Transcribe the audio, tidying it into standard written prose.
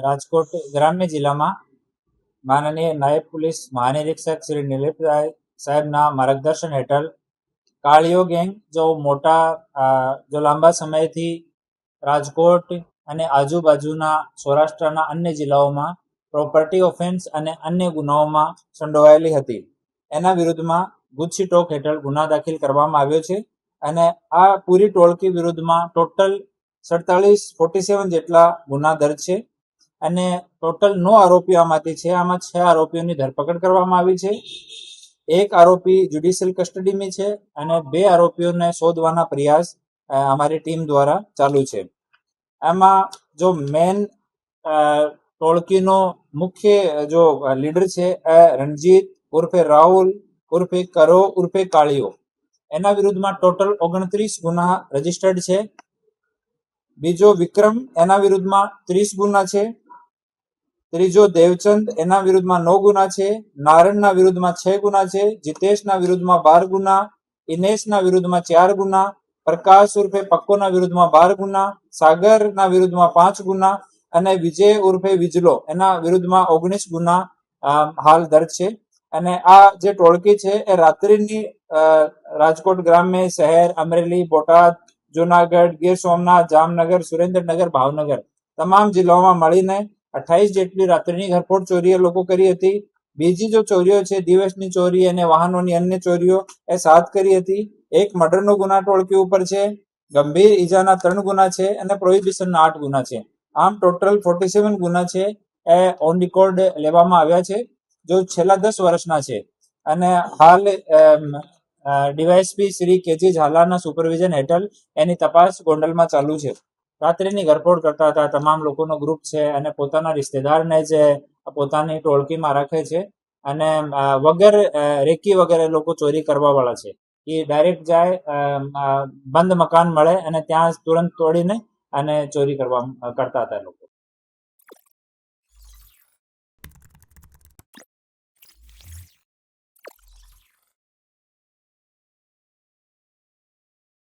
રાજકોટ ગ્રામ્ય જિલ્લામાં માનનીય નાયબ પોલીસ મહાનિરીક્ષક શ્રી નિલેપભાઈ સાહેબના માર્ગદર્શન હેઠળ કાળીઓ ગેંગ જો લાંબા સમયથી રાજકોટ અને આજુબાજુના સૌરાષ્ટ્રના અન્ય જિલ્લાઓમાં પ્રોપર્ટી ઓફેન્સ અને અન્ય ગુનાઓમાં સંડોવાયેલી હતી, એના વિરુદ્ધમાં ગુજસીટોક હેઠળ ગુના દાખલ કરવામાં આવ્યો છે. અને આ પૂરી ટોળકી વિરુદ્ધમાં ટોટલ 47 જેટલા ગુના દર્જ છે અને ટોટલ 9 આરોપીઓ આમાંથી છે. આમાં 6 આરોપીઓની ધરપકડ કરવામાં આવી છે. એક આરોપી જ્યુડિશિયલ કસ્ટડીમાં છે અને 2 આરોપીઓને શોધવાના પ્રયાસ અમારી ટીમ દ્વારા ચાલુ છે. આમાં જો મેન ટોળકીનો મુખ્ય જો લીડર છે રણજીત ઉર્ફે રાહુલ ઉર્ફે કરો ઉર્ફે કાળીઓ, એના વિરુદ્ધમાં ટોટલ 29 ગુના રજીસ્ટર્ડ છે. બીજો વિક્રમ, એના વિરુદ્ધમાં 30 ગુના છે. ત્રીજો દેવચંદ, એના વિરુદ્ધમાં 9 ગુના છે. નારણના વિરુદ્ધમાં 6 ગુના છે. જીતેશના વિરુદ્ધમાં 12 ગુના, ઇનેશના વિરુદ્ધમાં 4 ગુના, પ્રકાશ ઉર્ફે પક્કોના વિરુદ્ધમાં 12 ગુના, સાગરના વિરુદ્ધમાં 5 ગુના અને વિજય ઉર્ફે વિજલો એના વિરુદ્ધમાં 19 ગુના હાલ દર્જ છે. અને આ જે ટોળકી છે એ રાત્રિની રાજકોટ ગ્રામ્ય શહેર, અમરેલી, બોટાદ, જુનાગઢ, ગીર સોમનાથ, જામનગર, સુરેન્દ્રનગર, ભાવનગર તમામ જિલ્લાઓમાં મળીને 28 જેટલી રાત્રિની ઘરફોડ ચોરીઓ લોકો કરી હતી. બીજી જો ચોરીઓ છે દિવસની ચોરી અને વાહનોની અન્ય ચોરીઓ એ 7 કરી હતી. એક મર્ડરનો ગુના ટોળકી ઉપર છે, ગંભીર ઈજાના 3 ગુના છે અને પ્રોહિબિશનના 8 ગુના છે. આમ ટોટલ 47 ગુના છે એ ઓન રેકોર્ડ લેવામાં આવ્યા છે, જો છેલ્લા 10 વર્ષના છે. અને હાલ ડીવાયએસપી શ્રી કેજી ઝાલાના સુપરવિઝન હેઠળ એની તપાસ ગોંડલમાં ચાલુ છે. રાત્રિની ઘરફોડ કરતા હતા તમામ લોકોનો ગ્રુપ છે અને પોતાના રિશ્તેદારને જ પોતાની ટોળકીમાં રાખે છે અને વગર રેકી વગેરે લોકો ચોરી કરવા વાળા છે. એ ડાયરેક્ટ જાય, બંધ મકાન મળે અને ત્યાં તુરંત તોડીને અને ચોરી કરતા હતા લોકો.